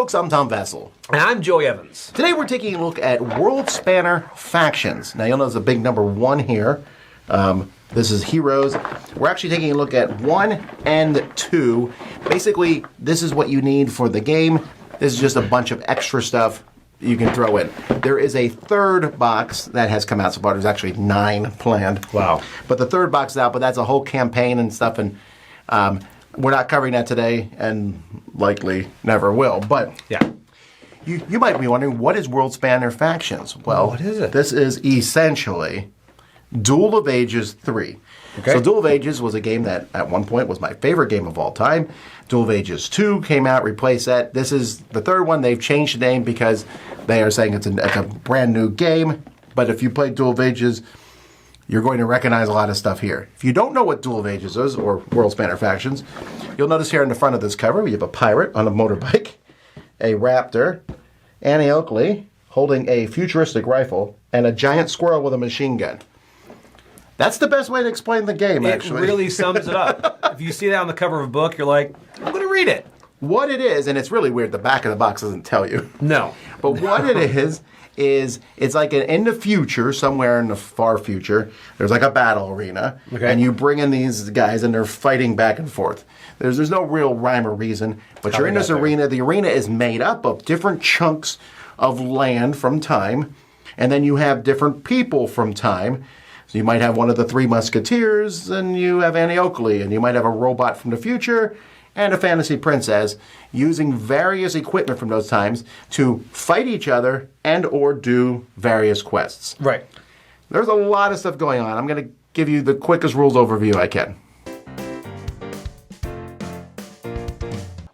folks, I'm Tom Vessel. And I'm Joey Evans. Today we're taking a look at Worldspanner Factions. Now you'll notice a big number 1 here. This is Heroes. We're actually taking a look at 1 and 2. Basically, this is what you need for the game. This is just a bunch of extra stuff you can throw in. There is a third box that has come out so far. There's actually 9 planned. Wow. But the third box is out, but that's a whole campaign and stuff, and we're not covering that today, and likely never will. But yeah, you might be wondering, what is Worldspanner Factions? Well, what is it? This is essentially Duel of Ages 3. Okay. So Duel of Ages was a game that at one point was my favorite game of all time. Duel of Ages 2 came out, replaced that. This is the third one. They've changed the name because they are saying it's a brand new game. But if you play Duel of Ages, you're going to recognize a lot of stuff here. If you don't know what Duel of Ages is, or Worldspanner Factions, you'll notice here in the front of this cover, we have a pirate on a motorbike, a raptor, Annie Oakley holding a futuristic rifle, and a giant squirrel with a machine gun. That's the best way to explain the game, actually. It really sums it up. If you see that on the cover of a book, you're like, I'm going to read it. What it is, and it's really weird, the back of the box doesn't tell you. No. But what it is it's like in the future, somewhere in the far future, there's like a battle arena, okay, and you bring in these guys, and they're fighting back and forth. There's no real rhyme or reason, but you're in this arena. The arena is made up of different chunks of land from time, and then you have different people from time. So you might have one of the 3 Musketeers, and you have Annie Oakley, and you might have a robot from the future, and a fantasy princess, using various equipment from those times to fight each other and or do various quests. Right. There's a lot of stuff going on. I'm going to give you the quickest rules overview I can.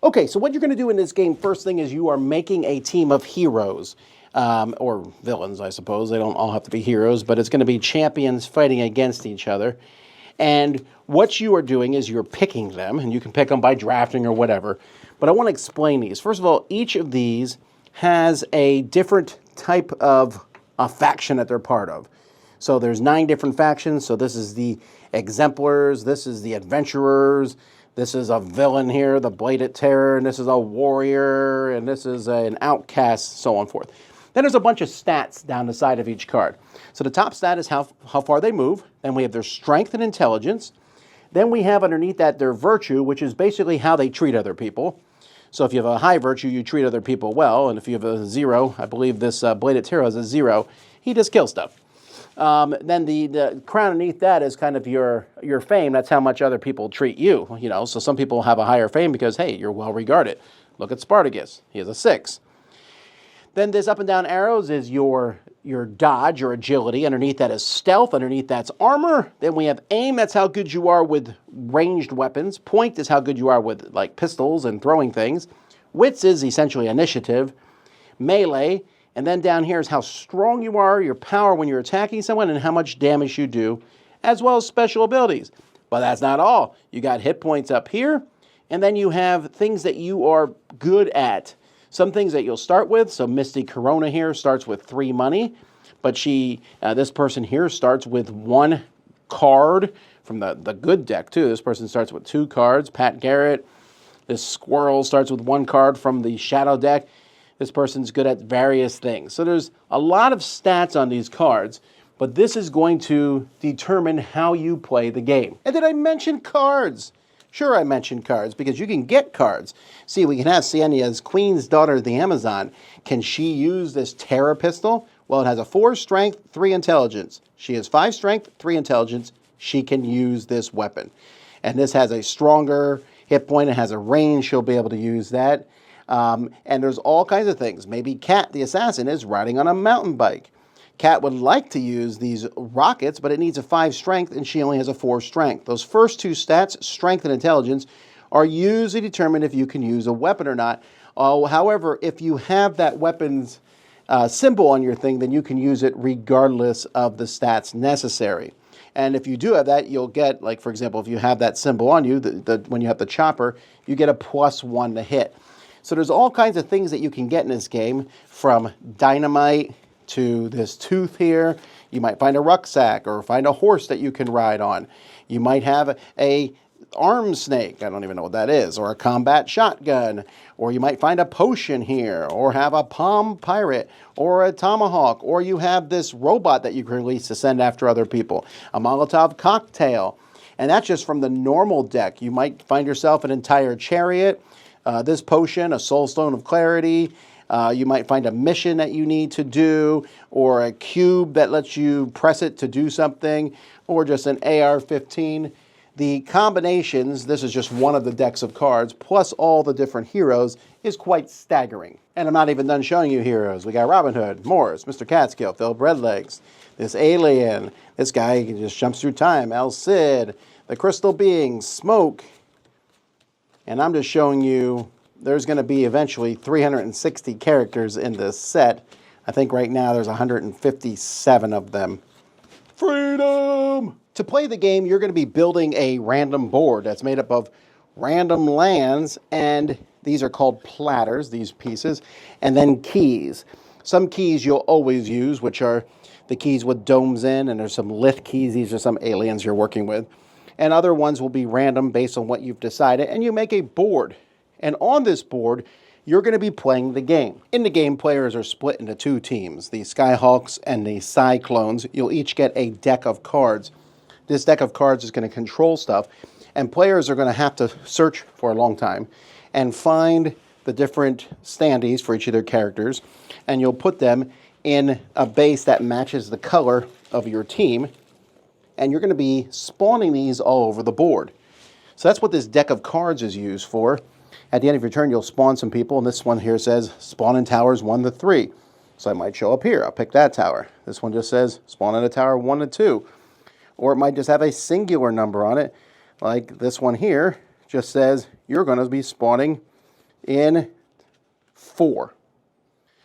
Okay, so what you're going to do in this game, first thing is you are making a team of heroes. Or villains, I suppose. They don't all have to be heroes, but it's going to be champions fighting against each other. And what you are doing is you're picking them, and you can pick them by drafting or whatever. But I want to explain these. First of all, each of these has a different type of a faction that they're part of. So there's 9 different factions. So this is the Exemplars, this is the Adventurers, this is a villain here, the Bladed Terror, and this is a warrior, and this is an outcast, so on and forth. Then there's a bunch of stats down the side of each card. So the top stat is how far they move. Then we have their strength and intelligence. Then we have underneath that their virtue, which is basically how they treat other people. So if you have a high virtue, you treat other people well. And if you have a 0, I believe this Bladed Terror has a 0, he just kills stuff. Then the crown underneath that is kind of your fame. That's how much other people treat you. You know, so some people have a higher fame because, hey, you're well regarded. Look at Spartacus. He has a 6. Then this up and down arrows is your dodge or agility. Underneath that is stealth. Underneath that's armor. Then we have aim. That's how good you are with ranged weapons. Point is how good you are with like pistols and throwing things. Wits is essentially initiative. Melee. And then down here is how strong you are, your power when you're attacking someone, and how much damage you do, as well as special abilities. But that's not all. You got hit points up here, and then you have things that you are good at. Some things that you'll start with. So Misty Corona here starts with 3 money, but this person here starts with 1 card from the good deck too. This person starts with 2 cards. Pat Garrett. This squirrel starts with 1 card from the shadow deck. This person's good at various things. So there's a lot of stats on these cards, but this is going to determine how you play the game. And did I mention cards? Sure, I mentioned cards because you can get cards. See, we can ask Sienna as Queen's Daughter of the Amazon. Can she use this Terror pistol? Well, it has a 4 strength, 3 intelligence. She has 5 strength, 3 intelligence. She can use this weapon. And this has a stronger hit point. It has a range. She'll be able to use that. And there's all kinds of things. Maybe Kat, the assassin, is riding on a mountain bike. Kat would like to use these rockets, but it needs a 5 strength, and she only has a 4 strength. Those first 2 stats, strength and intelligence, are used to determine if you can use a weapon or not. However, if you have that weapon's symbol on your thing, then you can use it regardless of the stats necessary. And if you do have that, you'll get, like, for example, if you have that symbol on you, when you have the chopper, you get a +1 to hit. So there's all kinds of things that you can get in this game, from dynamite to this tooth here. You might find a rucksack or find a horse that you can ride on. You might have a arm snake, I don't even know what that is, or a combat shotgun, or you might find a potion here, or have a palm pirate, or a tomahawk, or you have this robot that you can release to send after other people, a Molotov cocktail. And that's just from the normal deck. You might find yourself an entire chariot, this potion, a soul stone of clarity. You might find a mission that you need to do, or a cube that lets you press it to do something, or just an AR-15. The combinations, this is just one of the decks of cards, plus all the different heroes, is quite staggering. And I'm not even done showing you heroes. We got Robin Hood, Morris, Mr. Catskill, Phil Breadlegs, this alien, this guy who just jumps through time, El Cid, the Crystal Being, Smoke. And I'm just showing you there's going to be eventually 360 characters in this set. I think right now there's 157 of them. Freedom! To play the game, you're going to be building a random board that's made up of random lands, and these are called platters, these pieces, and then keys. Some keys you'll always use, which are the keys with domes in, and there's some lith keys. These are some aliens you're working with. And other ones will be random based on what you've decided, and you make a board. And on this board, you're going to be playing the game. In the game, players are split into two teams, the Skyhawks and the Cyclones. You'll each get a deck of cards. This deck of cards is going to control stuff, and players are going to have to search for a long time and find the different standees for each of their characters, and you'll put them in a base that matches the color of your team, and you're going to be spawning these all over the board. So that's what this deck of cards is used for. At the end of your turn, you'll spawn some people, and this one here says spawn in towers 1 to 3. So I might show up here. I'll pick that tower. This one just says spawn in a tower 1 to 2. Or it might just have a singular number on it, like this one here just says you're going to be spawning in 4.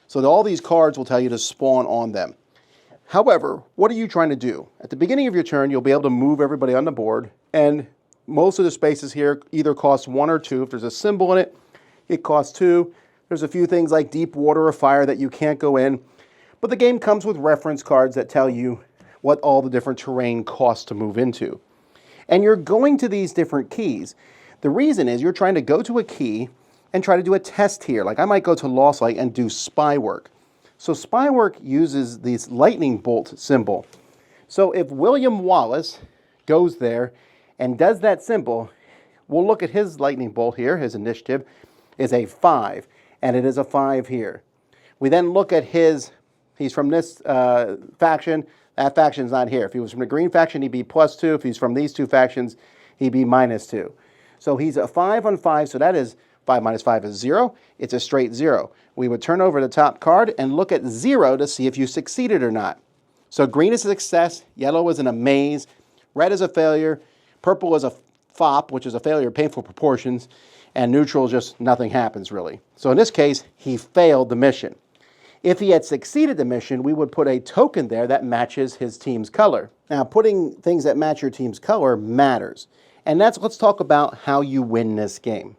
So all these cards will tell you to spawn on them. However, what are you trying to do? At the beginning of your turn, you'll be able to move everybody on the board, and most of the spaces here either cost 1 or 2. If there's a symbol in it, it costs 2. There's a few things like deep water or fire that you can't go in, but the game comes with reference cards that tell you what all the different terrain costs to move into. And you're going to these different keys. The reason is you're trying to go to a key and try to do a test here. Like I might go to Lost Light and do spy work. So spy work uses this lightning bolt symbol. So if William Wallace goes there and does that symbol, we'll look at his lightning bolt here. His initiative is a 5, and it is a 5 here. We then look at he's from this faction. That faction's not here. If he was from the green faction, he'd be +2. If he's from these two factions, he'd be -2. So he's a 5 on 5, so that is 5 minus 5 is 0. It's a straight 0. We would turn over the top card and look at 0 to see if you succeeded or not. So green is a success, yellow is an amaze, red is a failure, purple is a fop, which is a failure of painful proportions, and neutral is just nothing happens really. So in this case, he failed the mission. If he had succeeded the mission, we would put a token there that matches his team's color. Now, putting things that match your team's color matters. And let's talk about how you win this game.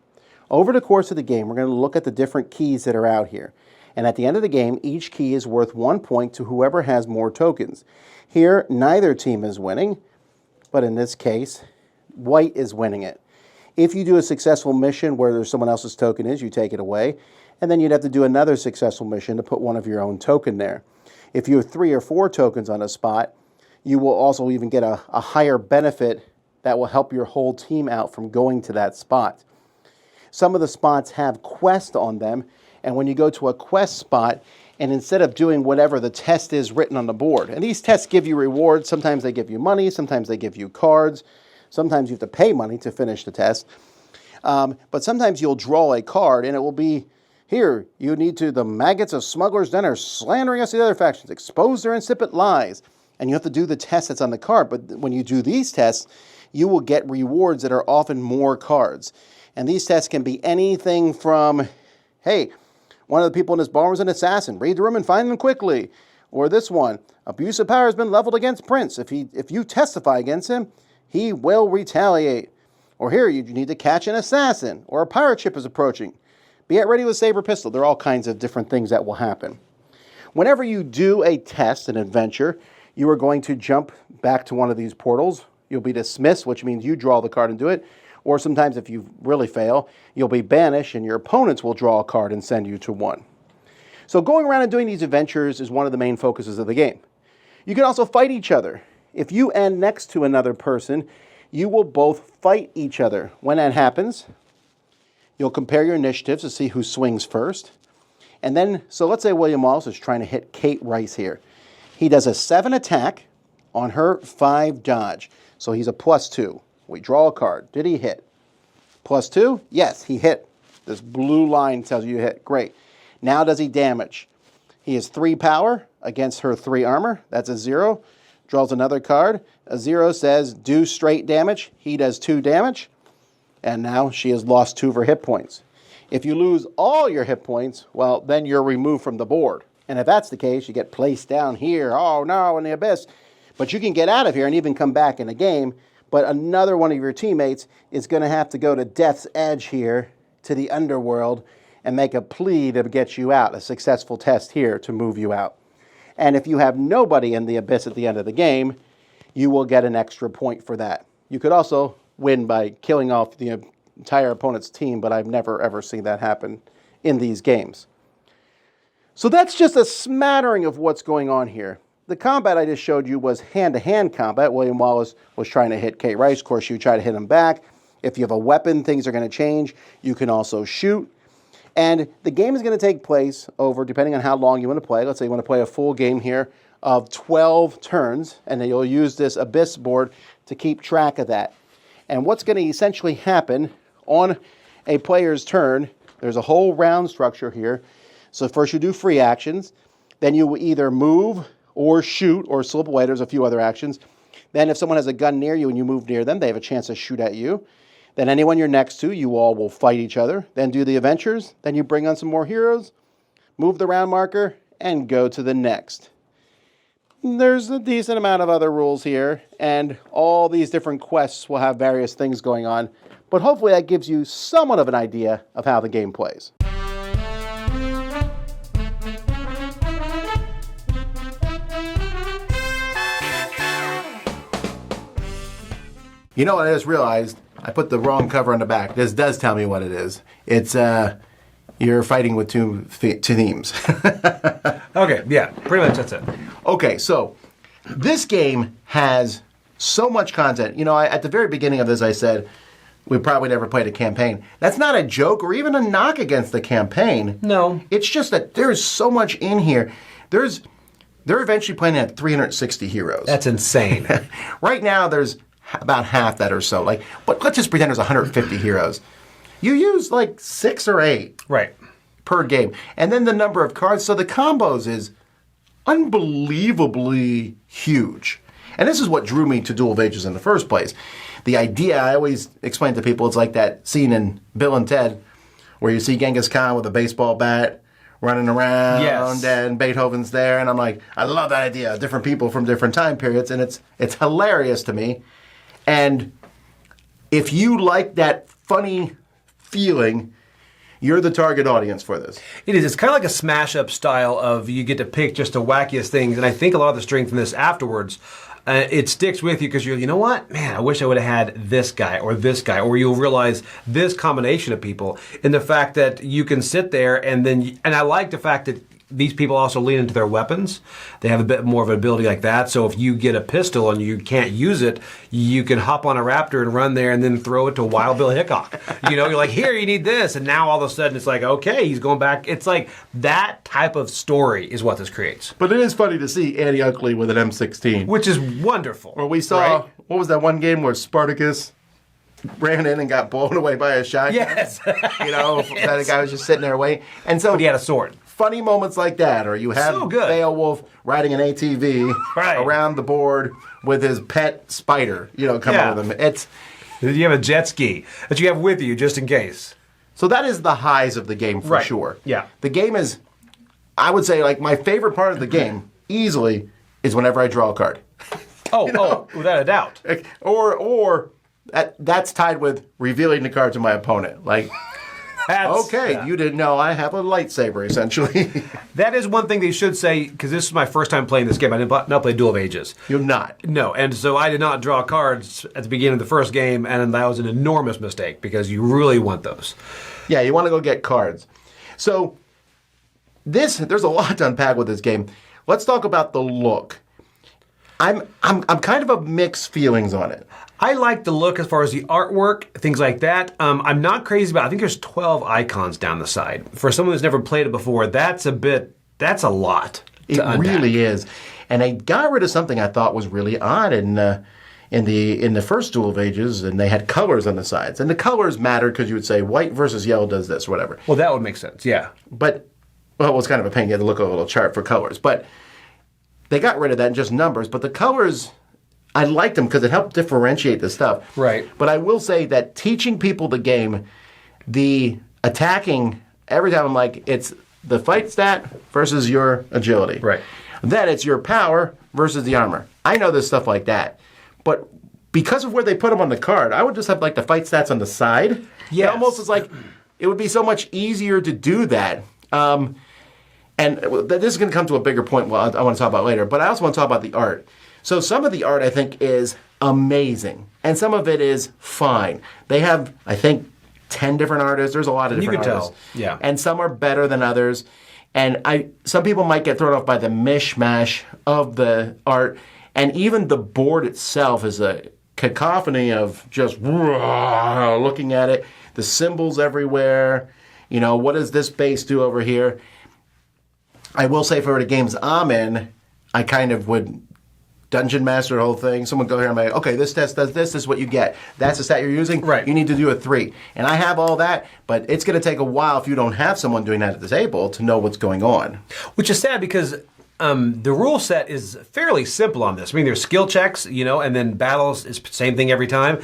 Over the course of the game, we're going to look at the different keys that are out here. And at the end of the game, each key is worth 1 point to whoever has more tokens. Here, neither team is winning, but in this case, white is winning it. If you do a successful mission where there's someone else's token is, you take it away. And then you'd have to do another successful mission to put one of your own token there. If you have 3 or 4 tokens on a spot, you will also even get a higher benefit that will help your whole team out from going to that spot. Some of the spots have quests on them, and when you go to a quest spot, and instead of doing whatever the test is written on the board, and these tests give you rewards, sometimes they give you money, sometimes they give you cards, sometimes you have to pay money to finish the test, but sometimes you'll draw a card and it will be, here, you need to, the maggots of smugglers' den are slandering us to the other factions, expose their insipid lies. And you have to do the test that's on the card. But when you do these tests, you will get rewards that are often more cards. And these tests can be anything from, hey, one of the people in this bar was an assassin. Read the room and find them quickly. Or this one, abuse of power has been leveled against Prince. If you testify against him, he will retaliate. Or here, you need to catch an assassin. Or a pirate ship is approaching. Be at ready with saber pistol. There are all kinds of different things that will happen. Whenever you do a test, an adventure, you are going to jump back to one of these portals. You'll be dismissed, which means you draw the card and do it. Or sometimes if you really fail, you'll be banished and your opponents will draw a card and send you to 1. So going around and doing these adventures is one of the main focuses of the game. You can also fight each other. If you end next to another person, you will both fight each other. When that happens, you'll compare your initiatives to see who swings first. And then, so let's say William Wallace is trying to hit Kate Rice here. He does a 7 attack on her 5 dodge. So he's a +2. We draw a card. Did he hit? +2? Yes, he hit. This blue line tells you hit. Great. Now does he damage? He has 3 power against her 3 armor. That's a 0. Draws another card. A 0 says do straight damage. He does 2 damage. And now she has lost 2 of her hit points. If you lose all your hit points, well, then you're removed from the board. And if that's the case, you get placed down here. Oh, no, in the abyss. But you can get out of here and even come back in the game. But another one of your teammates is going to have to go to death's edge here to the underworld and make a plea to get you out, a successful test here to move you out. And if you have nobody in the abyss at the end of the game, you will get an extra point for that. You could also win by killing off the entire opponent's team, but I've never ever seen that happen in these games. So that's just a smattering of what's going on here. The combat I just showed you was hand-to-hand combat. William Wallace was trying to hit Kate Rice. Of course, you try to hit him back. If you have a weapon, things are going to change. You can also shoot. And the game is going to take place over, depending on how long you want to play. Let's say you want to play a full game here of 12 turns, and then you'll use this Abyss board to keep track of that. And what's going to essentially happen on a player's turn, there's a whole round structure here. So first you do free actions. Then you will either move or shoot or slip away. There's a few other actions. Then if someone has a gun near you and you move near them, they have a chance to shoot at you. Then anyone you're next to, you all will fight each other. Then do the adventures. Then you bring on some more heroes, move the round marker, and go to the next. There's a decent amount of other rules here, and all these different quests will have various things going on, but hopefully that gives you somewhat of an idea of how the game plays. You know what I just realized? I put the wrong cover on the back. This does tell me what it is. It's, you're fighting with two themes. Okay, yeah, pretty much that's it. Okay, so this game has so much content. You know, at the very beginning of this, I said we probably never played a campaign. That's not a joke or even a knock against the campaign. No. It's just that there's so much in here. They're eventually playing at 360 heroes. That's insane. Right now, there's about half that or so. But let's just pretend there's 150 heroes. You use like 6 or 8 Right. per game. And then the number of cards. So the combos is unbelievably huge. And this is what drew me to Duel of Ages in the first place. The idea, I always explain to people, it's like that scene in Bill and Ted where you see Genghis Khan with a baseball bat running around, yes, and Beethoven's there. And I'm like, I love that idea. Different people from different time periods. And it's hilarious to me. And if you like that funny feeling, you're the target audience for this. It is. It's kind of like a smash-up style of you get to pick just the wackiest things. And I think a lot of the strength in this afterwards, it sticks with you because you know what? Man, I wish I would have had this guy, or you'll realize this combination of people. And the fact that you can sit there and I like the fact that these people also lean into their weapons. They have a bit more of an ability like that. So if you get a pistol and you can't use it, you can hop on a raptor and run there and then throw it to Wild Bill Hickok. You know, you're like, here, you need this. And now all of a sudden it's like, okay, he's going back. It's like that type of story is what this creates. But it is funny to see Annie Ugly with an M16. Which is wonderful. Or we saw, right? What was that one game where Spartacus ran in and got blown away by a shotgun? Yes. You know, that guy was just sitting there waiting. And so but he had a sword. Funny moments like that, or you have So good. Beowulf riding an ATV around the board with his pet spider, coming with him. You have a jet ski that you have with you just in case. So that is the highs of the game for sure. Yeah. The game is, I would say, like my favorite part of the game, easily, is whenever I draw a card. Oh, without a doubt. Or that's tied with revealing the card to my opponent. Like, Okay, you didn't know I have a lightsaber, essentially. That is one thing they should say, because this is my first time playing this game. I did not play Duel of Ages. You're not. No, and so I did not draw cards at the beginning of the first game, and that was an enormous mistake, because you really want those. Yeah, you want to go get cards. So, there's a lot to unpack with this game. Let's talk about the look. I'm kind of of mixed feelings on it. I like the look as far as the artwork, things like that. I'm not crazy about it. I think there's 12 icons down the side. For someone who's never played it before, that's a lot to unpack. Really is. And they got rid of something I thought was really odd in the first Duel of Ages, and they had colors on the sides. And the colors mattered because you would say white versus yellow does this, or whatever. Well, that would make sense, yeah. But, well, it was kind of a pain. You had to look at a little chart for colors. But they got rid of that and just numbers. But the colors, I liked them because it helped differentiate the stuff. Right. But I will say that teaching people the game, the attacking, every time I'm like, it's the fight stat versus your agility. Right. Then it's your power versus the armor. I know there's stuff like that. But because of where they put them on the card, I would just have like the fight stats on the side. Yes. It almost is like, it would be so much easier to do that. And this is going to come to a bigger point I want to talk about later, but I also want to talk about the art. So some of the art, I think, is amazing, and some of it is fine. They have, I think, 10 different artists. There's a lot of different artists. You can tell, yeah. And some are better than others. And some people might get thrown off by the mishmash of the art, and even the board itself is a cacophony of just looking at it, the symbols everywhere. You know, what does this base do over here? I will say for the games I'm in, I kind of would dungeon master the whole thing. Someone go here and I'm like, okay, this test does this is what you get. That's the stat you're using. Right. You need to do a 3. And I have all that, but it's going to take a while if you don't have someone doing that at the table to know what's going on. Which is sad because the rule set is fairly simple on this. I mean, there's skill checks, and then battles is the same thing every time.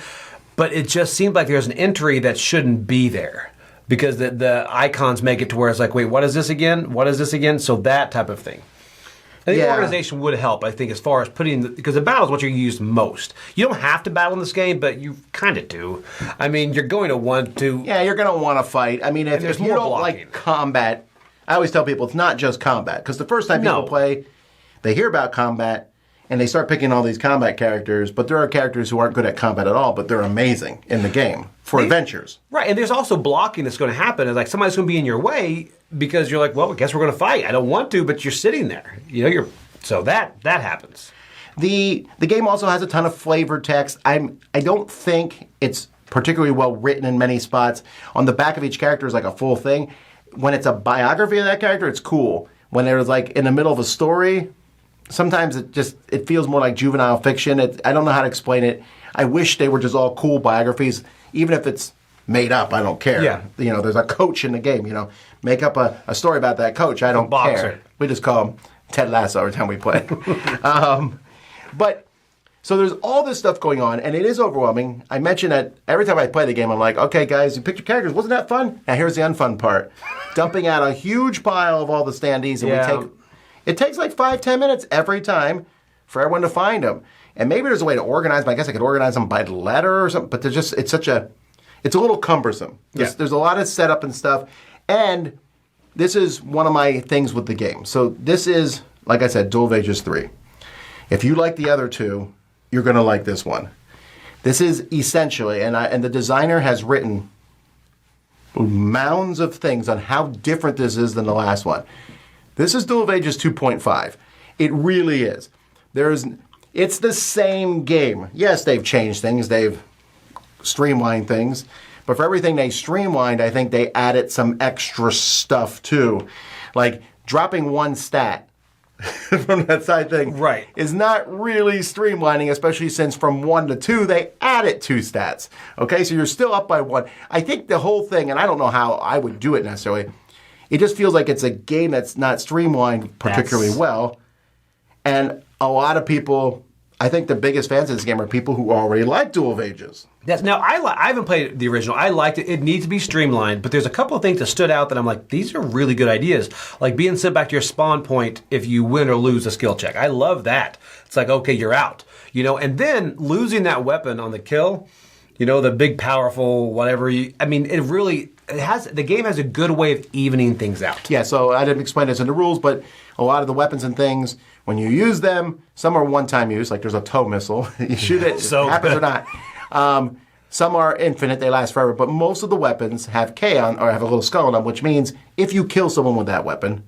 But it just seemed like there's an entry that shouldn't be there. Because the icons make it to where it's like, wait, what is this again? What is this again? So that type of thing. I think organization would help, I think, as far as because the battle is what you use most. You don't have to battle in this game, but you kind of do. I mean, you're going to want to... Yeah, you're going to want to fight. I mean, if you don't like combat, I always tell people it's not just combat. Because the first time people play, they hear about combat, and they start picking all these combat characters, but there are characters who aren't good at combat at all, but they're amazing in the game for adventures. Right, and there's also blocking that's going to happen. It's like somebody's going to be in your way because you're like, well, I guess we're going to fight. I don't want to, but you're sitting there. So that happens. The game also has a ton of flavor text. I don't think it's particularly well written in many spots. On the back of each character is like a full thing. When it's a biography of that character, it's cool. When it was like in the middle of a story, sometimes it feels more like juvenile fiction. I don't know how to explain it. I wish they were just all cool biographies, even if it's made up. I don't care. Yeah. There's a coach in the game. Make up a story about that coach. I don't care. We just call him Ted Lasso every time we play. But so there's all this stuff going on, and it is overwhelming. I mentioned that every time I play the game, I'm like, okay, guys, you picked your characters. Wasn't that fun? Now here's the unfun part: dumping out a huge pile of all the standees, and it takes like 5-10 minutes every time for everyone to find them. And maybe there's a way to organize them. I guess I could organize them by letter or something. But it's a little cumbersome. There's a lot of setup and stuff. And this is one of my things with the game. So this is, like I said, Duel of Ages 3. If you like the other two, you're going to like this one. This is essentially, and the designer has written mounds of things on how different this is than the last one. This is Duel of Ages 2.5. It really is. It's the same game. Yes, they've changed things. They've streamlined things. But for everything they streamlined, I think they added some extra stuff too. Like dropping one stat from that side thing is not really streamlining, especially since from 1 to 2, they added 2 stats. Okay, so you're still up by 1. I think the whole thing, and I don't know how I would do it necessarily, it just feels like it's a game that's not streamlined particularly well. And a lot of people, I think the biggest fans of this game are people who already like Duel of Ages. Yes. Now, I haven't played the original. I liked it. It needs to be streamlined, but there's a couple of things that stood out that I'm like, these are really good ideas. Like being sent back to your spawn point if you win or lose a skill check. I love that. It's like, okay, you're out. And then losing that weapon on the kill, You know, the big, powerful, whatever. I mean, the game has a good way of evening things out. Yeah, so I didn't explain this in the rules, but a lot of the weapons and things, when you use them, some are one-time use, like there's a tow missile. You shoot it, So it happens good. or not. Some are infinite, they last forever, but most of the weapons have K on, or have a little skull on them, which means if you kill someone with that weapon,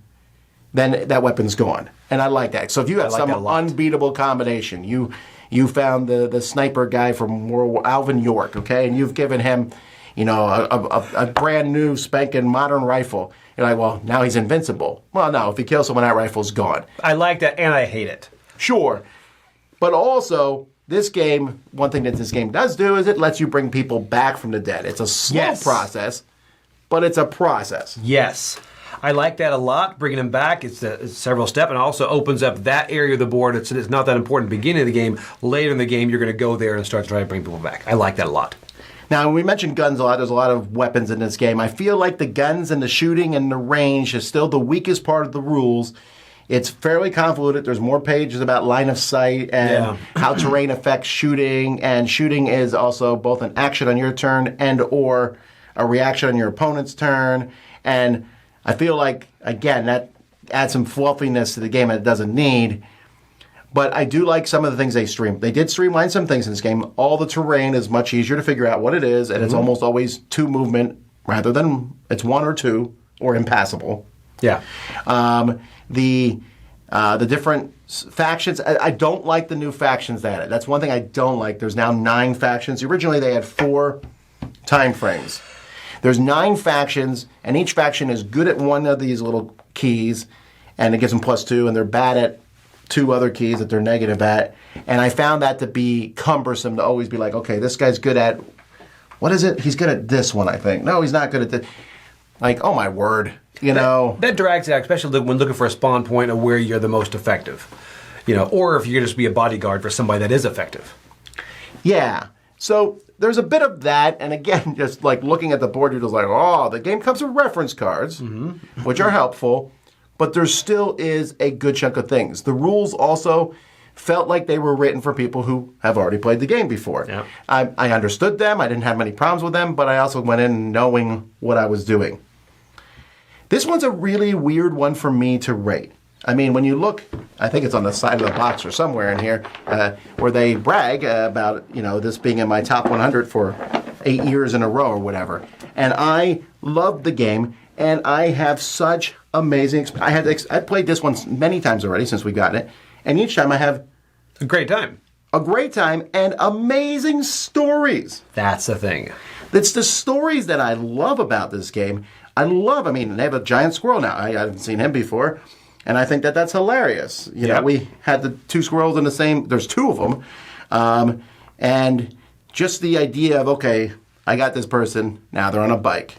then that weapon's gone. And I like that. So if you have like some that a lot. unbeatable combination, you found the sniper guy from Alvin York, okay, and you've given him, you know, a brand new spanking modern rifle. You're like, well, now he's invincible. Well, no, if he kills someone, that rifle's gone. I like that, and I hate it. Sure. But also, this game, one thing that this game does do is it lets you bring people back from the dead. It's a slow process, but it's a process. Yes. I like that a lot, bringing them back. It's several step, and also opens up that area of the board. It's not that important at the beginning of the game. Later in the game, you're going to go there and start trying to bring people back. I like that a lot. Now, we mentioned guns a lot. There's a lot of weapons in this game. I feel like the guns and the shooting and the range is still the weakest part of the rules. It's fairly convoluted. There's more pages about line of sight and how terrain affects shooting. And shooting is also both an action on your turn and or a reaction on your opponent's turn. And I feel like, again, that adds some fluffiness to the game that it doesn't need. But I do like some of the things they stream. They did streamline some things in this game. All the terrain is much easier to figure out what it is, and it's almost always two movement rather than it's one or two or impassable. Yeah. The different factions, I don't like the new factions they added. That's one thing I don't like. There's now 9 factions. Originally they had 4 time frames. There's 9 factions, and each faction is good at one of these little keys, and it gives them +2, and they're bad at 2 other keys that they're negative at. And I found that to be cumbersome to always be like, okay, this guy's good at, what is it? He's good at this one, I think. No, he's not good at this. Like, oh my word, you know. That drags it out, especially when looking for a spawn point of where you're the most effective. You know, or if you're just be a bodyguard for somebody that is effective. Yeah. So there's a bit of that, and again, just like looking at the board, you're just like, oh, the game comes with reference cards, which are helpful, but there still is a good chunk of things. The rules also felt like they were written for people who have already played the game before. Yeah. I understood them, I didn't have many problems with them, but I also went in knowing what I was doing. This one's a really weird one for me to rate. I mean, when you look, I think it's on the side of the box or somewhere in here, where they brag about, you know, this being in my top 100 for 8 years in a row or whatever. And I loved the game, and I have such amazing experience. I played this one many times already since we got it, and each time I have A great time. a great time and amazing stories. That's the thing. It's the stories that I love about this game. I mean, they have a giant squirrel now. I haven't seen him before. And I think that that's hilarious. You know, we had the 2 squirrels in the same, there's 2 of them. And just the idea of, okay, I got this person, now they're on a bike.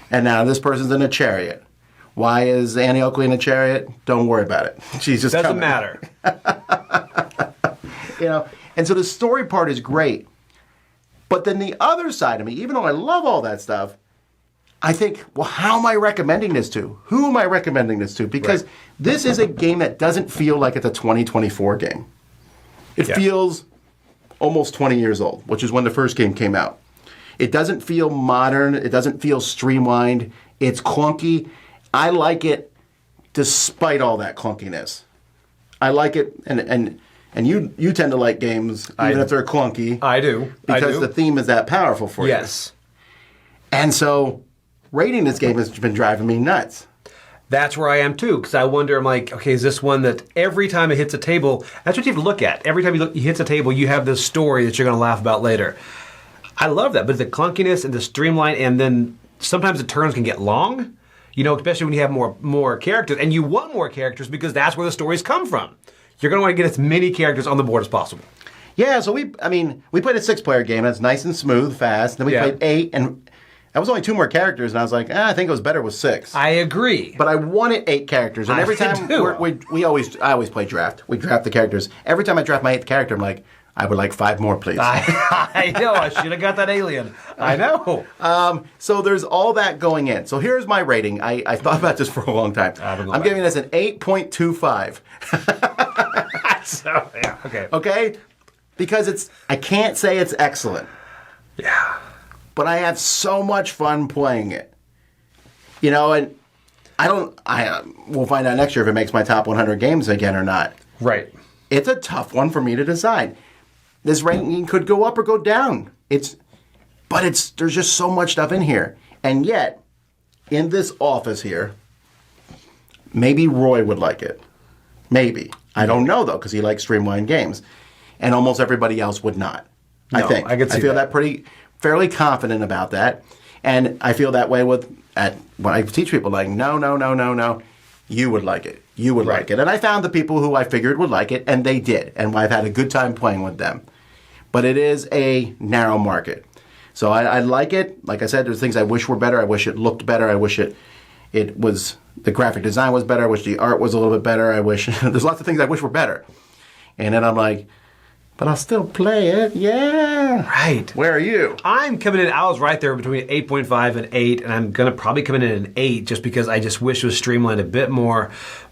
And now this person's in a chariot. Why is Annie Oakley in a chariot? Don't worry about it. She's just Doesn't coming. matter. You know, and so the story part is great. But then the other side of me, even though I love all that stuff, I think, well, how am I recommending this to? Who am I recommending this to? Because this is a game that doesn't feel like it's a 2024 game. It feels almost 20 years old, which is when the first game came out. It doesn't feel modern. It doesn't feel streamlined. It's clunky. I like it despite all that clunkiness. I like it, and you tend to like games even if they're clunky. I do. Because the theme is that powerful for you. Yes. And so rating this game has been driving me nuts. That's where I am too, because I wonder, I'm like, okay, is this one that every time it hits a table, that's what you have to look at. Every time it hits a table, you have this story that you're going to laugh about later. I love that, but the clunkiness and the streamline, and then sometimes the turns can get long, you know, especially when you have more characters, and you want more characters because that's where the stories come from. You're going to want to get as many characters on the board as possible. Yeah, so we played a 6-player game. That's nice and smooth, fast. Then we played 8, and that was only 2 more characters, and I was like, I think it was better with 6. I agree. But I wanted 8 characters, and every time I always play draft. We draft the characters. Every time I draft my 8th character, I'm like, I would like 5 more, please. I know. I should have got that alien. I know. So there's all that going in. So here's my rating. I thought about this for a long time. I'm giving this an 8.25. So, yeah. Okay. Okay? Because I can't say it's excellent. Yeah. But I have so much fun playing it. You know, and we'll find out next year if it makes my top 100 games again or not. Right. It's a tough one for me to decide. This ranking could go up or go down. There's just so much stuff in here. And yet, in this office here, maybe Roy would like it. Maybe. I don't know, though, because he likes streamlined games. And almost everybody else would not. No, I think. I could see I feel that. fairly confident about that. And I feel that way when I teach people, like, no. You would like it. You would like it. And I found the people who I figured would like it, and they did. And I've had a good time playing with them. But it is a narrow market. So I like it. Like I said, there's things I wish were better. I wish it looked better. I wish it was, the graphic design was better. I wish the art was a little bit better. I wish, there's lots of things I wish were better. And then I'm like, but I'll still play it. Yeah. Right. Where are you? I'm coming in, I was right there between 8.5 and 8, and I'm going to probably come in at an 8 just because I just wish it was streamlined a bit more.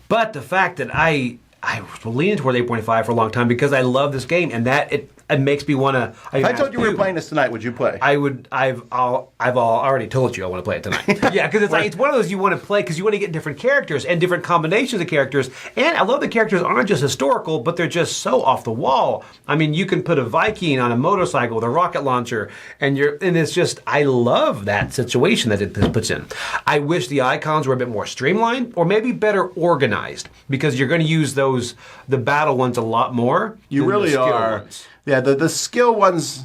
But the fact that I was leaning toward 8.5 for a long time because I love this game, and that it makes me want to. If I told you we were playing this tonight, would you play? I would. I've already told you I want to play it tonight. Yeah, because it's one of those you want to play because you want to get different characters and different combinations of characters. And I love the characters aren't just historical, but they're just so off the wall. I mean, you can put a Viking on a motorcycle with a rocket launcher, and it's just, I love that situation that it puts in. I wish the icons were a bit more streamlined or maybe better organized because you're going to use the battle ones a lot more. You than the really skill are. ones. Yeah, the skill ones,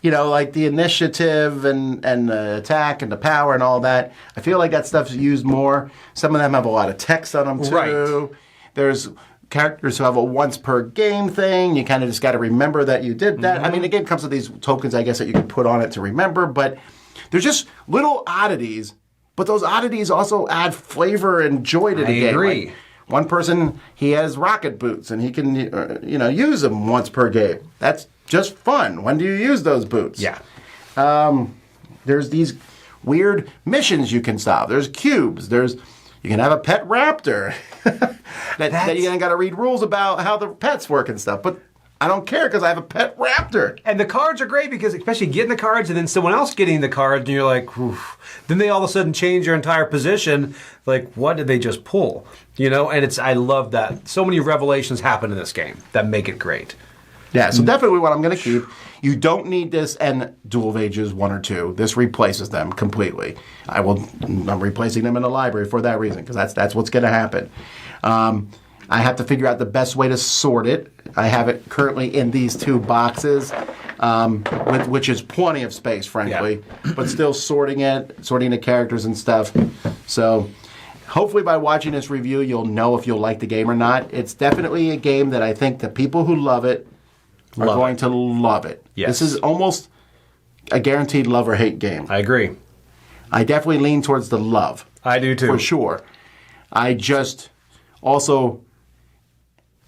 you know, like the initiative and the attack and the power and all that, I feel like that stuff's used more. Some of them have a lot of text on them, too. Right. There's characters who have a once per game thing. You kind of just got to remember that you did that. I mean, the game comes with these tokens, I guess, that you can put on it to remember, but there's just little oddities, but those oddities also add flavor and joy to the game. I agree. Like, one person, he has rocket boots, and he can, use them once per game. That's just fun. When do you use those boots? Yeah. There's these weird missions you can solve. There's cubes. You can have a pet raptor. that you got to read rules about how the pets work and stuff. But I don't care because I have a pet raptor. And the cards are great because especially getting the cards and then someone else getting the cards and you're like, oof. Then they all of a sudden change your entire position. Like, what did they just pull? And I love that. So many revelations happen in this game that make it great. Yeah, so definitely what I'm going to keep. You don't need this and Duel of Ages 1 or 2. This replaces them completely. I'm replacing them in the library for that reason because that's what's going to happen. I have to figure out the best way to sort it. I have it currently in these 2 boxes, which is plenty of space, frankly, but still sorting the characters and stuff. So hopefully by watching this review, you'll know if you'll like the game or not. It's definitely a game that I think the people who love it are going to love it. Yes. This is almost a guaranteed love or hate game. I agree. I definitely lean towards the love. I do too. For sure. I just also...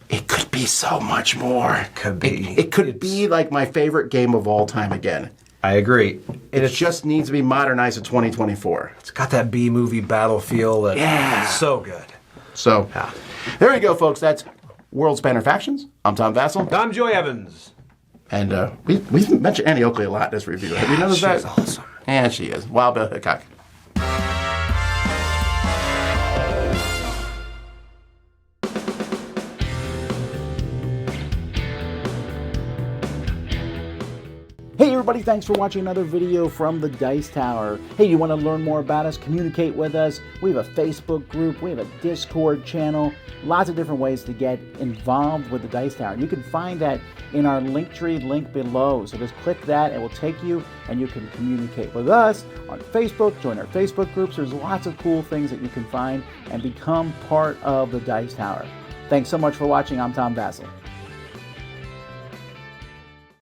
It could be so much more. It could be. It could be like my favorite game of all time again. I agree. It just needs to be modernized in 2024. It's got that B-movie battle feel. So good. So, there you go, folks. That's Worldspanner Factions. I'm Tom Vassell. I'm Joy Evans. And we've mentioned Annie Oakley a lot in this review. Have you noticed that? She's awesome. Yeah, she is. Wild Bill Hickok. Hey everybody, thanks for watching another video from the Dice Tower. Hey, you want to learn more about us, communicate with us? We have a Facebook group, we have a Discord channel, lots of different ways to get involved with the Dice Tower. And you can find that in our Linktree link below. So just click that, it will take you and you can communicate with us on Facebook, join our Facebook groups. There's lots of cool things that you can find and become part of the Dice Tower. Thanks so much for watching. I'm Tom Vassell.